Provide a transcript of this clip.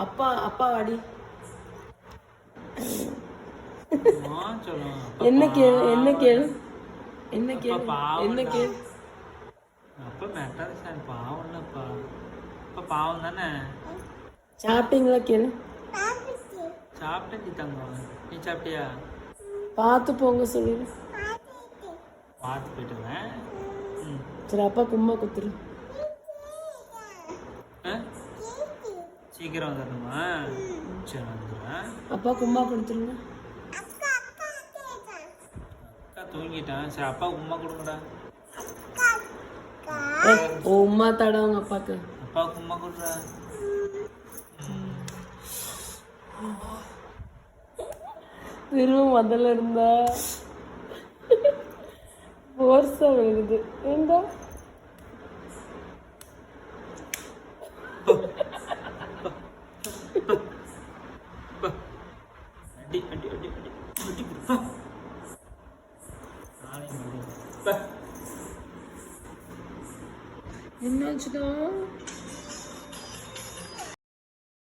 அப்பா அப்பா வாடி. என்ன கேளு என்ன கேளு என்ன கேளு என்ன கேளு. அப்பா மேட்டர் சார் பாவம் இல்லப்பா. அப்பா பாவம் தானே. சாப்பிட்டீங்களா கேளு. சாப்பிட்டேன் தங்கம். நீ சாப்பிட்டியா? பார்த்து போங்க சொல்லிடு. பார்த்து போயிட்டுவேன். சரி அப்பா கும்மா குத்துரு. சீக்கிரம் வந்துடணுமா? சரி வந்துடுவேன். அப்பா கும்மா கொடுத்துருங்க. அக்கா தூங்கிட்டான். சரி அப்பா உம்மா கொடுங்கடா. உம்மா தாடா உங்க அப்பாக்கு. அப்பாவுக்கு உம்மா கொடுறா. திரும்ப முதல்ல இருந்தா போர்ஸா விழுகுது. ஏண்டா அடி அடி அடி அடி அடி. என்னாச்சுடா?